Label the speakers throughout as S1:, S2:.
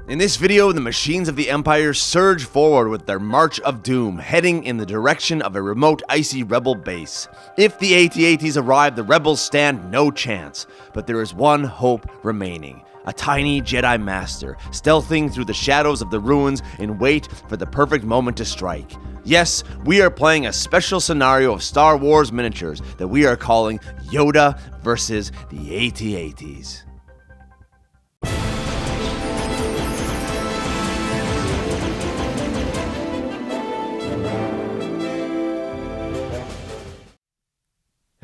S1: In this video, the machines of the Empire surge forward with their march of doom, heading in the direction of a remote, icy rebel base. If the AT-ATs arrive, the rebels stand no chance, but there is one hope remaining. A tiny Jedi Master, stealthing through the shadows of the ruins in wait for the perfect moment to strike. Yes, we are playing a special scenario of Star Wars miniatures that we are calling Yoda versus the AT-ATs.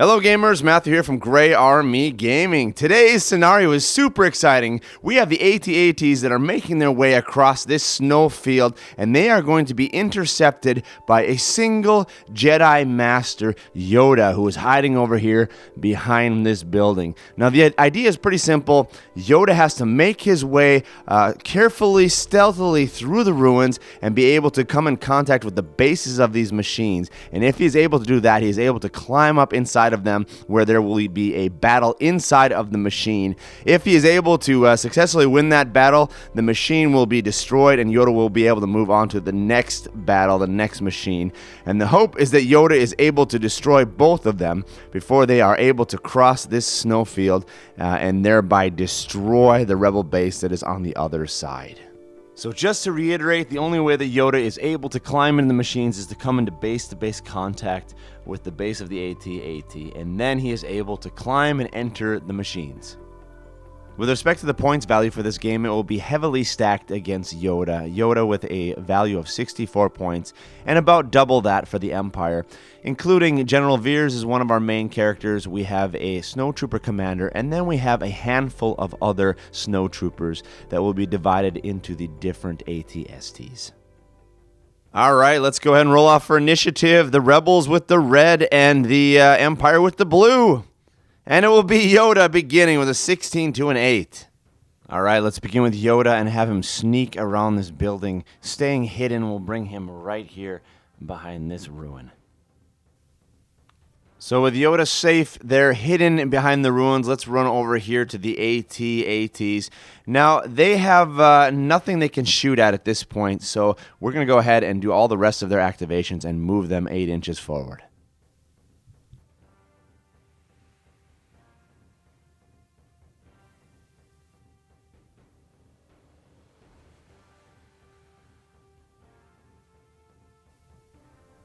S1: Hello gamers, Matthew here from Grey Army Gaming. Today's scenario is super exciting. We have the AT-ATs that are making their way across this snow field, and they are going to be intercepted by a single Jedi Master, Yoda, who is hiding over here behind this building. Now the idea is pretty simple. Yoda has to make his way carefully, stealthily through the ruins and be able to come in contact with the bases of these machines. And if he's able to do that, he's able to climb up inside of them where there will be a battle inside of the machine. If he is able to successfully win that battle, the machine will be destroyed and Yoda will be able to move on to the next battle, the next machine. And the hope is that Yoda is able to destroy both of them before they are able to cross this snowfield and thereby destroy the rebel base that is on the other side. So just to reiterate, the only way that Yoda is able to climb into the machines is to come into base-to-base contact with the base of the AT-AT, and then he is able to climb and enter the machines. With respect to the points value for this game, it will be heavily stacked against Yoda. Yoda with a value of 64 points, and about double that for the Empire. Including General Veers is one of our main characters, we have a snowtrooper commander, and then we have a handful of other snowtroopers that will be divided into the different AT-STs. Alright, let's go ahead and roll off for initiative. The Rebels with the red and the Empire with the blue. And it will be Yoda beginning with a 16 to an 8. Alright, let's begin with Yoda and have him sneak around this building. Staying hidden will bring him right here behind this ruin. So with Yoda safe there, hidden behind the ruins, let's run over here to the AT-ATs. Now, they have nothing they can shoot at this point, so we're going to go ahead and do all the rest of their activations and move them 8 inches forward.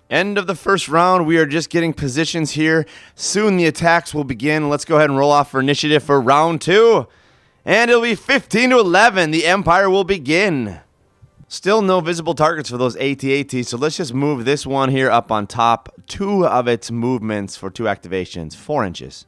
S1: End of the first round. We are just getting positions here. Soon the attacks will begin. Let's go ahead and roll off for initiative for round 2. And it'll be 15 to 11. The Empire will begin. Still no visible targets for those AT-ATs, so let's just move this one here up on top. 2 of its movements for 2 activations. 4 inches.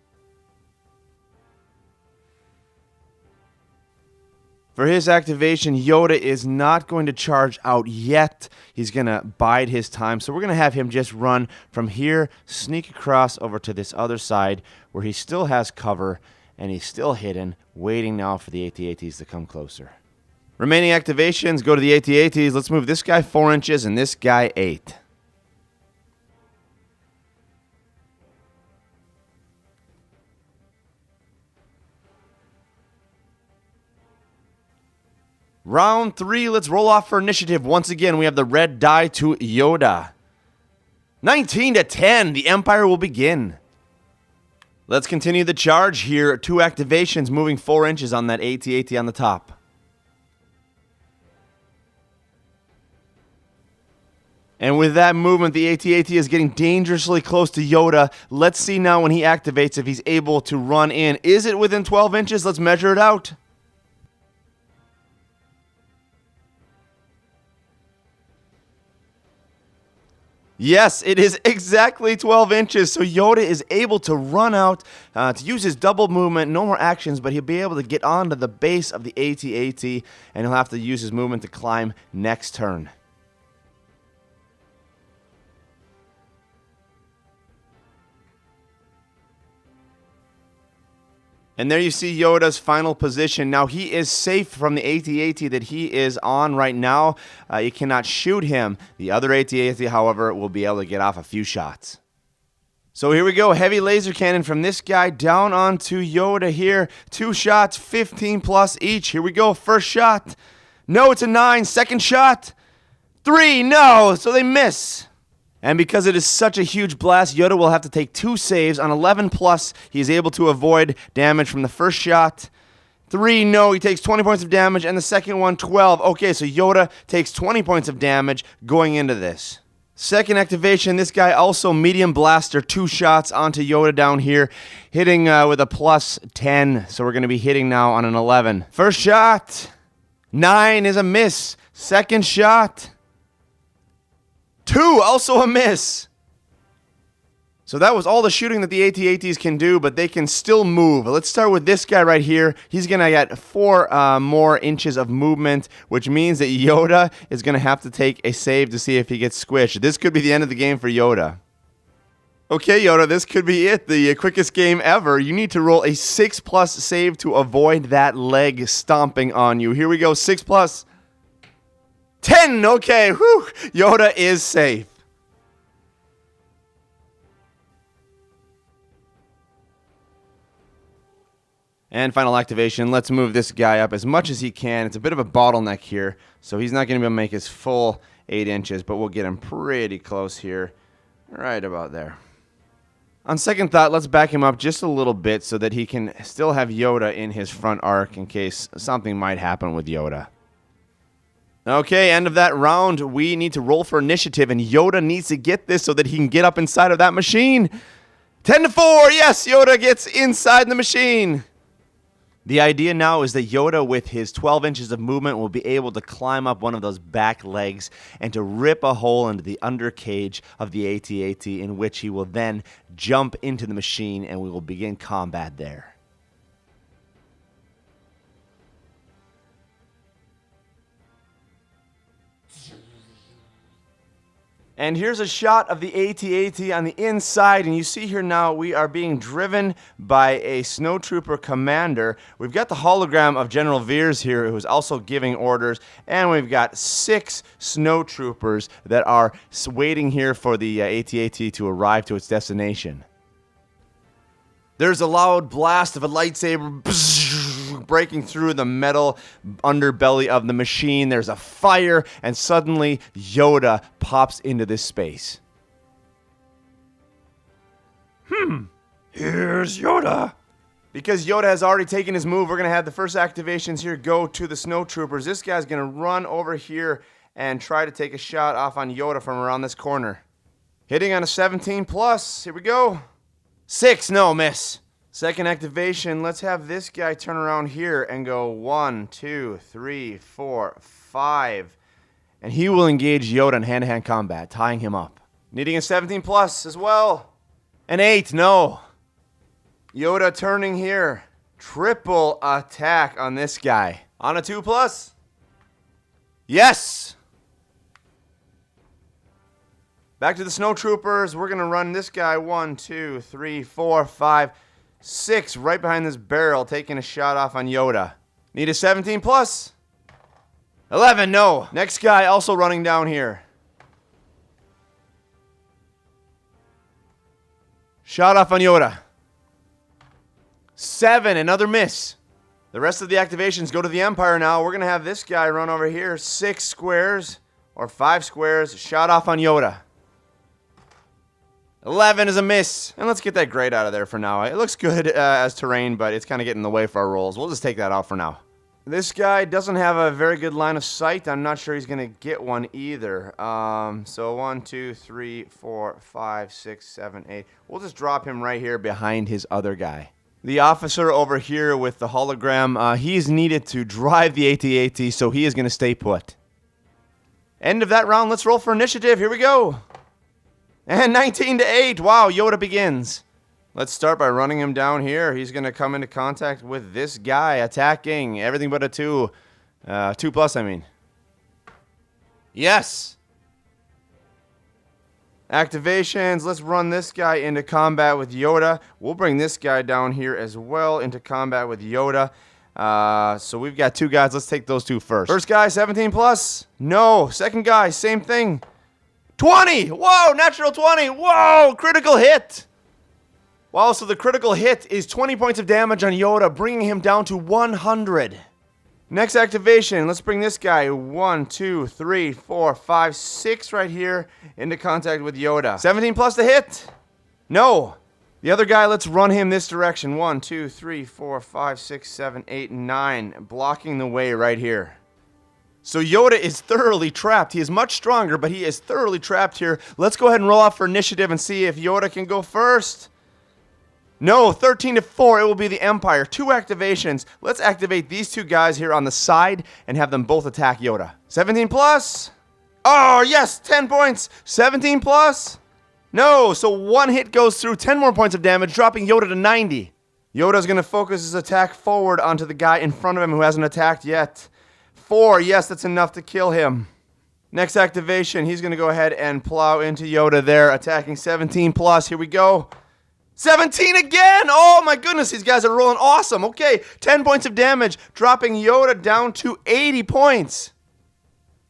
S1: For his activation, Yoda is not going to charge out yet. He's going to bide his time. So we're going to have him just run from here, sneak across over to this other side where he still has cover and he's still hidden, waiting now for the AT-ATs to come closer. Remaining activations go to the AT-ATs. Let's move this guy 4 inches and this guy 8. Round 3, let's roll off for initiative. Once again, we have the red die to Yoda. 19 to 10, the Empire will begin. Let's continue the charge here. 2 activations, moving 4 inches on that AT-AT on the top. And with that movement, the AT-AT is getting dangerously close to Yoda. Let's see now when he activates if he's able to run in. Is it within 12 inches? Let's measure it out. Yes, it is exactly 12 inches, so Yoda is able to run out, to use his double movement, no more actions, but he'll be able to get onto the base of the AT-AT, and he'll have to use his movement to climb next turn. And there you see Yoda's final position. Now, he is safe from the AT-AT that he is on right now. You cannot shoot him. The other AT-AT, however, will be able to get off a few shots. So here we go. Heavy laser cannon from this guy down onto Yoda here. 2 shots, 15 plus each. Here we go. First shot. No, it's a 9. Second shot. 3. No, so they miss. And because it is such a huge blast, Yoda will have to take 2 saves. On 11 plus, he is able to avoid damage from the first shot. 3, no, he takes 20 points of damage, and the second one, 12. Okay, so Yoda takes 20 points of damage going into this. Second activation, this guy also medium blaster, 2 shots onto Yoda down here, hitting with a plus 10. So we're going to be hitting now on an 11. First shot, 9 is a miss. Second shot, 2, also a miss. So that was all the shooting that the AT-ATs can do, but they can still move. Let's start with this guy right here. He's going to get 4 more inches of movement, which means that Yoda is going to have to take a save to see if he gets squished. This could be the end of the game for Yoda. Okay, Yoda, this could be it. The quickest game ever. You need to roll a 6+ save to avoid that leg stomping on you. Here we go, 6+. 10, okay, whew. Yoda is safe. And final activation, let's move this guy up as much as he can. It's a bit of a bottleneck here, so he's not going to be able to make his full 8 inches, but we'll get him pretty close here, right about there. On second thought, let's back him up just a little bit so that he can still have Yoda in his front arc in case something might happen with Yoda. Okay, end of that round. We need to roll for initiative, and Yoda needs to get this so that he can get up inside of that machine. 10-4, yes, Yoda gets inside the machine. The idea now is that Yoda, with his 12 inches of movement, will be able to climb up one of those back legs and to rip a hole into the undercage of the AT-AT, in which he will then jump into the machine and we will begin combat there. And here's a shot of the AT-AT on the inside, and you see here now we are being driven by a snowtrooper commander. We've got the hologram of General Veers here, who's also giving orders, and we've got 6 snowtroopers that are waiting here for the AT-AT to arrive to its destination. There's a loud blast of a lightsaber breaking through the metal underbelly of the machine. There's a fire, and suddenly Yoda pops into this space. Here's Yoda. Because Yoda has already taken his move, we're going to have the first activations here go to the snowtroopers. This guy's going to run over here and try to take a shot off on Yoda from around this corner. Hitting on a 17+. Here we go. 6, no, miss. Second activation, let's have this guy turn around here and go 1, 2, 3, 4, 5. And he will engage Yoda in hand-to-hand combat, tying him up. Needing a 17+ as well. An 8, no. Yoda turning here. Triple attack on this guy. On a 2+. Yes! Back to the snowtroopers. We're going to run this guy 1, 2, 3, 4, 5, 6 right behind this barrel, taking a shot off on Yoda. Need a 17+. 11, no. Next guy also running down here. Shot off on Yoda. 7, another miss. The rest of the activations go to the Empire now. We're going to have this guy run over here. 6 squares or 5 squares. Shot off on Yoda. 11 is a miss. And let's get that grate out of there for now. It looks good as terrain, but it's kind of getting in the way for our rolls. We'll just take that out for now. This guy doesn't have a very good line of sight. I'm not sure he's going to get one either. So 1, 2, 3, 4, 5, 6, 7, 8. We'll just drop him right here behind his other guy. The officer over here with the hologram, he's needed to drive the AT-AT, so he is going to stay put. End of that round. Let's roll for initiative. Here we go. And 19-8. Wow, Yoda begins. Let's start by running him down here. He's going to come into contact with this guy, attacking. Everything but a 2. 2+, I mean. Yes. Activations. Let's run this guy into combat with Yoda. We'll bring this guy down here as well into combat with Yoda. So we've got 2 guys. Let's take those 2 first. First guy, 17+. No. Second guy, same thing. 20! Whoa, natural 20! Whoa, critical hit! Wow, so the critical hit is 20 points of damage on Yoda, bringing him down to 100. Next activation, let's bring this guy 1, 2, 3, 4, 5, 6 right here into contact with Yoda. 17 plus to hit. No. The other guy, let's run him this direction. 1, 2, 3, 4, 5, 6, 7, 8, 9. Blocking the way right here. So Yoda is thoroughly trapped. He is much stronger, but he is thoroughly trapped here. Let's go ahead and roll out for initiative and see if Yoda can go first. No, 13 to 4. It will be the Empire. 2 activations. Let's activate these 2 guys here on the side and have them both attack Yoda. 17 plus. Oh, yes, 10 points. 17 plus. No, so 1 hit goes through, 10 more points of damage, dropping Yoda to 90. Yoda's going to focus his attack forward onto the guy in front of him who hasn't attacked yet. 4, yes, that's enough to kill him. Next activation, he's going to go ahead and plow into Yoda there, attacking 17 plus. Here we go. 17 again! Oh my goodness, these guys are rolling awesome. Okay, 10 points of damage, dropping Yoda down to 80 points.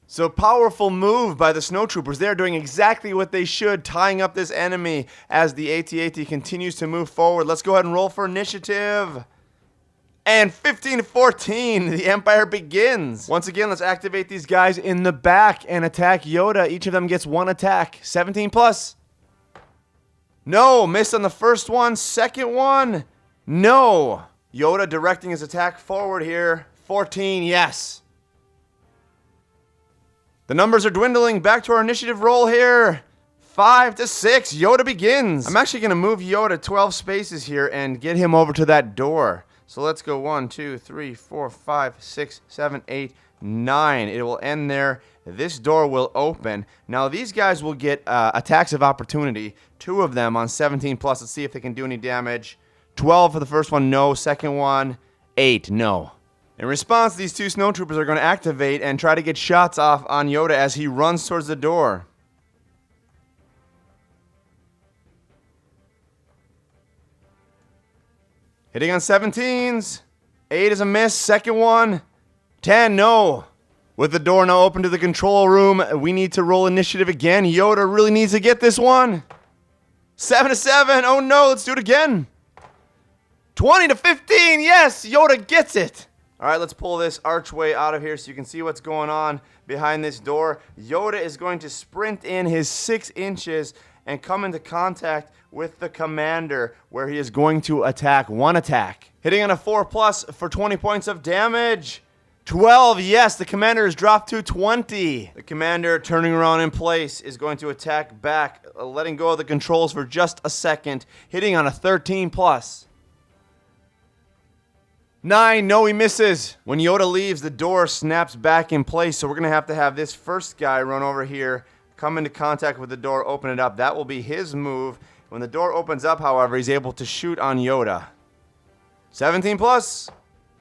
S1: So powerful move by the snowtroopers. They're doing exactly what they should, tying up this enemy as the AT-AT continues to move forward. Let's go ahead and roll for initiative. And 15 to 14, the Empire begins. Once again, let's activate these guys in the back and attack Yoda. Each of them gets 1 attack. 17 plus. No, missed on the first one. Second one. No. Yoda directing his attack forward here. 14, yes. The numbers are dwindling. Back to our initiative roll here. 5 to 6, Yoda begins. I'm actually going to move Yoda 12 spaces here and get him over to that door. So let's go 1, 2, 3, 4, 5, 6, 7, 8, 9. It will end there. This door will open. Now these guys will get attacks of opportunity. 2 of them on 17 plus. Let's see if they can do any damage. 12 for the first one, no. Second one, 8, no. In response, these 2 snowtroopers are going to activate and try to get shots off on Yoda as he runs towards the door. Hitting on 17s. 8 is a miss. Second one. 10, no. With the door now open to the control room, we need to roll initiative again. Yoda really needs to get this one. 7 to 7. Oh no, let's do it again. 20 to 15. Yes, Yoda gets it. All right, let's pull this archway out of here so you can see what's going on behind this door. Yoda is going to sprint in his 6 inches and come into contact with the commander, where he is going to attack 1 attack. Hitting on a 4 plus for 20 points of damage. 12, yes, the commander is dropped to 20. The commander, turning around in place, is going to attack back, letting go of the controls for just a second, hitting on a 13 plus. 9, no, he misses. When Yoda leaves, the door snaps back in place, so we're going to have this first guy run over here, come into contact with the door, open it up. That will be his move. When the door opens up, however, he's able to shoot on Yoda. 17 plus.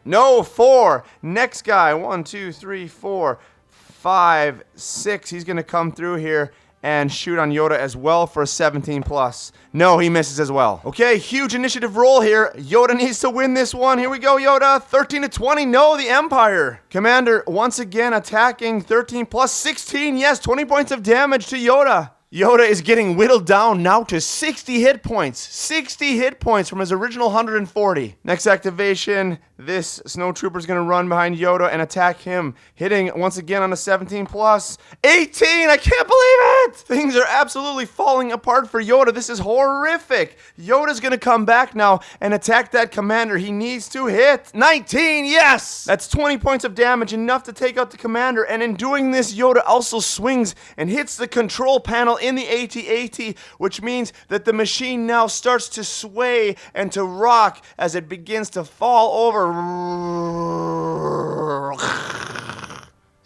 S1: No, 4. Next guy. 1, 2, 3, 4, 5, 6. He's going to come through here and shoot on Yoda as well for a 17 plus. No, he misses as well. Okay, huge initiative roll here. Yoda needs to win this one. Here we go, Yoda. 13 to 20. No, the Empire. Commander once again attacking. 13 plus 16. Yes, 20 points of damage to Yoda. Yoda is getting whittled down now to 60 hit points. 60 hit points from his original 140. Next activation, this snowtrooper is going to run behind Yoda and attack him, hitting once again on a 17 plus. 18! I can't believe it! Things are absolutely falling apart for Yoda. This is horrific. Yoda's going to come back now and attack that commander. He needs to hit 19. Yes! That's 20 points of damage, enough to take out the commander. And in doing this, Yoda also swings and hits the control panel in the AT-AT, which means that the machine now starts to sway and to rock as it begins to fall over.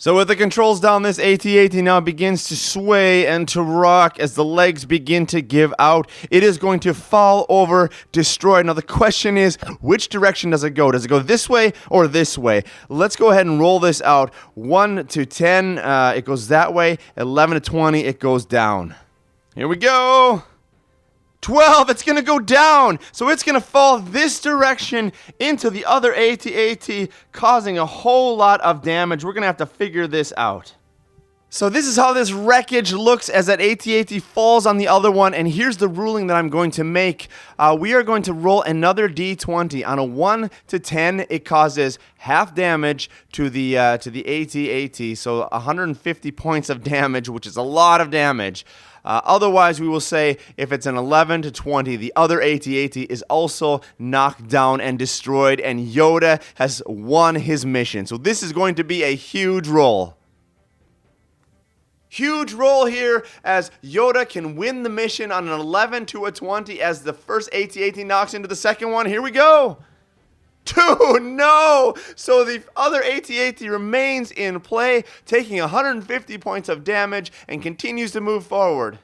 S1: So with the controls down, this AT-AT now begins to sway and to rock as the legs begin to give out. It is going to fall over, destroyed. Now the question is, which direction does it go? Does it go this way or this way? Let's go ahead and roll this out. 1 to 10, it goes that way. 11 to 20, it goes down. Here we go. 12, it's going to go down. So it's going to fall this direction into the other AT-AT, causing a whole lot of damage. We're going to have to figure this out. So this is how this wreckage looks as that AT-AT falls on the other one, and here's the ruling that I'm going to make. We are going to roll another D20. On a 1 to 10, it causes half damage to the AT-AT, so 150 points of damage, which is a lot of damage. Otherwise, we will say if it's an 11 to 20, the other AT-AT is also knocked down and destroyed, and Yoda has won his mission. So this is going to be a huge roll. Huge roll here as Yoda can win the mission on an 11 to a 20 as the first AT-AT knocks into the second one. Here we go. 2, no! So the other AT-AT remains in play, taking 150 points of damage and continues to move forward.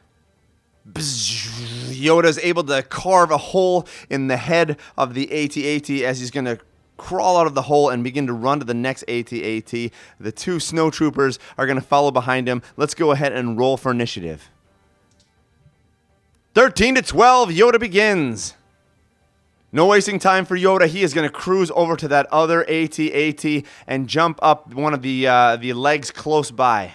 S1: Yoda's able to carve a hole in the head of the AT-AT as he's going to crawl out of the hole and begin to run to the next AT-AT. The 2 snowtroopers are going to follow behind him. Let's go ahead and roll for initiative. 13 to 12, Yoda begins. No wasting time for Yoda. He is going to cruise over to that other AT-AT and jump up one of the legs close by.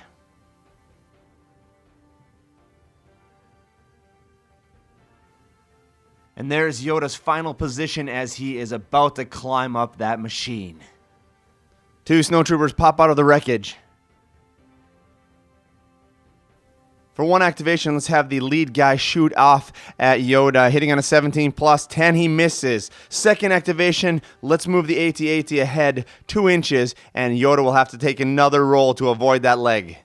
S1: And there's Yoda's final position as he is about to climb up that machine. 2 snowtroopers pop out of the wreckage. For 1 activation, let's have the lead guy shoot off at Yoda, hitting on a 17 plus 10. He misses. Second activation, let's move the AT-AT ahead 2 inches, and Yoda will have to take another roll to avoid that leg.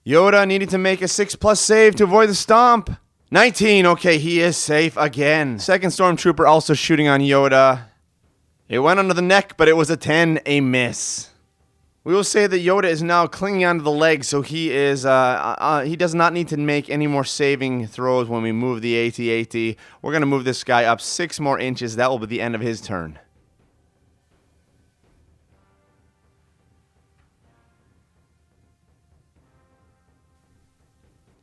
S1: Yoda needing to make a 6+ save to avoid the stomp. 19, okay, he is safe again. Second stormtrooper also shooting on Yoda. It went under the neck, but it was a 10, a miss. We will say that Yoda is now clinging onto the leg, so he is he does not need to make any more saving throws when we move the AT-AT. We're going to move this guy up 6 more inches. That will be the end of his turn.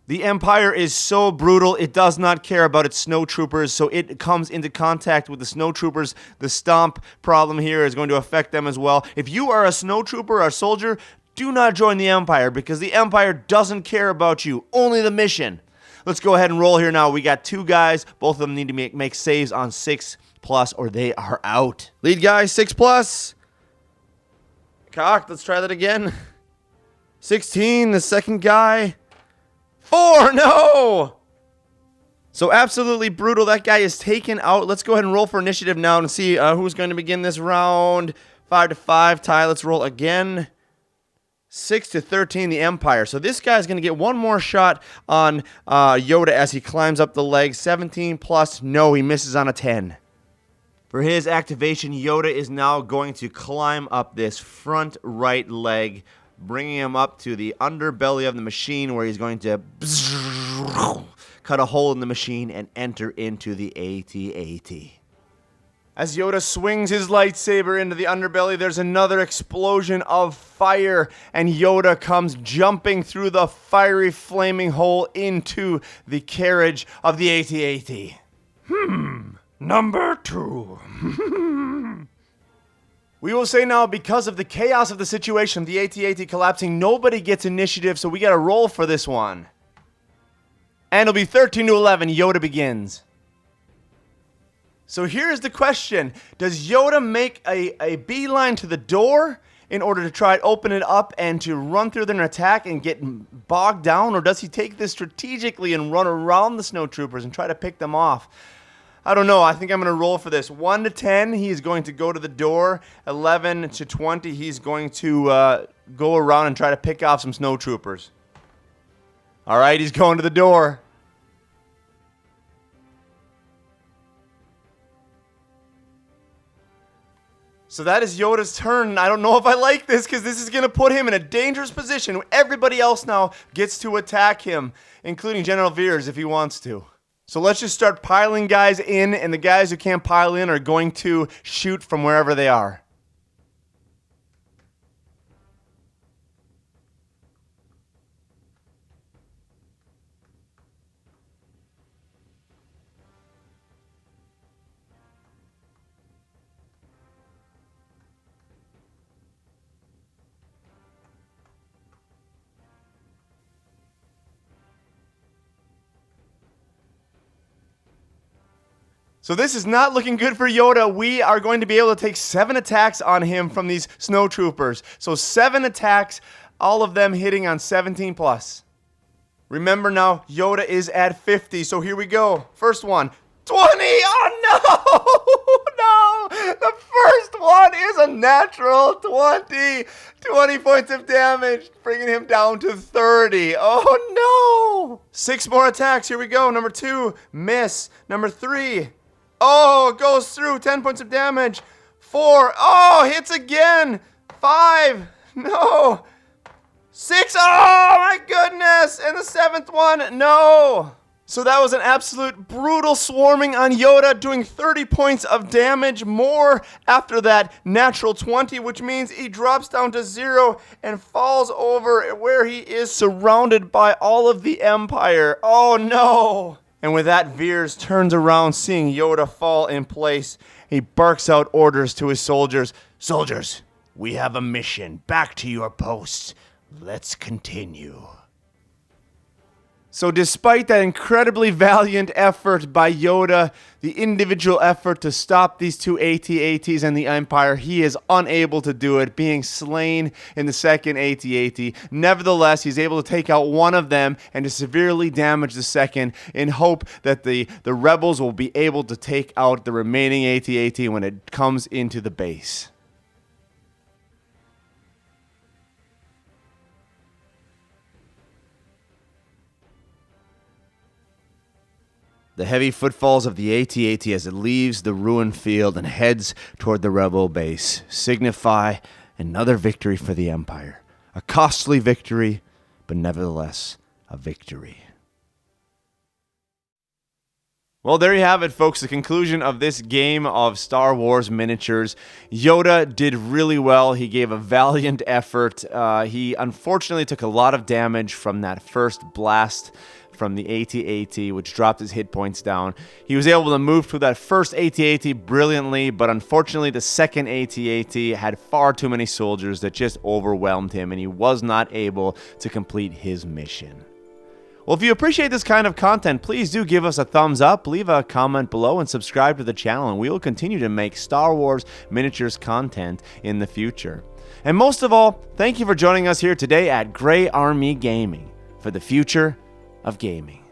S1: The Empire is so brutal, it does not care about its snowtroopers, so it comes into contact with the snowtroopers. The stomp problem here is going to affect them as well. If you are a snowtrooper or a soldier, do not join the Empire, because the Empire doesn't care about you, only the mission. Let's go ahead and roll here now. We got 2 guys. Both of them need to make saves on 6+ or they are out. Lead guy, 6+. Cocked, let's try that again. 16, the second guy. 4, no! So absolutely brutal. That guy is taken out. Let's go ahead and roll for initiative now and see who's going to begin this round. 5 to 5 tie. Let's roll again. 6 to 13, the Empire. So this guy's going to get 1 more shot on Yoda as he climbs up the leg. 17+, no, he misses on a 10. For his activation, Yoda is now going to climb up this front right leg, bringing him up to the underbelly of the machine where he's going to cut a hole in the machine and enter into the AT-AT. As Yoda swings his lightsaber into the underbelly, there's another explosion of fire, and Yoda comes jumping through the fiery flaming hole into the carriage of the AT-AT. Number 2. We will say now, because of the chaos of the situation, the AT-AT collapsing, nobody gets initiative, so we got to roll for this one. And it'll be 13 to 11. Yoda begins. So here's the question. Does Yoda make a beeline to the door in order to try to open it up and to run through there and attack and get bogged down? Or does he take this strategically and run around the snowtroopers and try to pick them off? I don't know. I think I'm going to roll for this. 1 to 10, he's going to go to the door. 11 to 20, he's going to go around and try to pick off some snowtroopers. All right, he's going to the door. So that is Yoda's turn. I don't know if I like this, because this is going to put him in a dangerous position. Everybody else now gets to attack him, including General Veers if he wants to. So let's just start piling guys in, and the guys who can't pile in are going to shoot from wherever they are. So this is not looking good for Yoda. We are going to be able to take 7 attacks on him from these snowtroopers. So 7 attacks, all of them hitting on 17 plus. Remember now, Yoda is at 50, so here we go. First one, 20! Oh no! No! The first one is a natural 20! 20 points of damage, bringing him down to 30. Oh no! 6 more attacks, here we go. Number 2, miss. Number 3, oh, goes through, 10 points of damage. 4, oh, hits again. 5, no. 6, oh my goodness! And the 7th one, no! So that was an absolute brutal swarming on Yoda, doing 30 points of damage more after that natural 20, which means he drops down to 0 and falls over where he is surrounded by all of the Empire. Oh no! And with that, Veers turns around, seeing Yoda fall in place. He barks out orders to his soldiers. Soldiers, we have a mission. Back to your posts. Let's continue. So despite that incredibly valiant effort by Yoda, the individual effort to stop these 2 AT-ATs and the Empire, he is unable to do it, being slain in the second AT-AT. Nevertheless, he's able to take out one of them and to severely damage the second in hope that the rebels will be able to take out the remaining AT-AT when it comes into the base. The heavy footfalls of the AT-AT as it leaves the ruined field and heads toward the rebel base signify another victory for the Empire. A costly victory, but nevertheless a victory. Well, there you have it, folks. The conclusion of this game of Star Wars miniatures. Yoda did really well. He gave a valiant effort. He unfortunately took a lot of damage from that first blast from the AT-AT, which dropped his hit points down. He was able to move through that first AT-AT brilliantly, but unfortunately the second AT-AT had far too many soldiers that just overwhelmed him, and he was not able to complete his mission. Well, if you appreciate this kind of content, please do give us a thumbs up, leave a comment below, and subscribe to the channel, and we will continue to make Star Wars miniatures content in the future. And most of all, thank you for joining us here today at Grey Army Gaming for the future of gaming.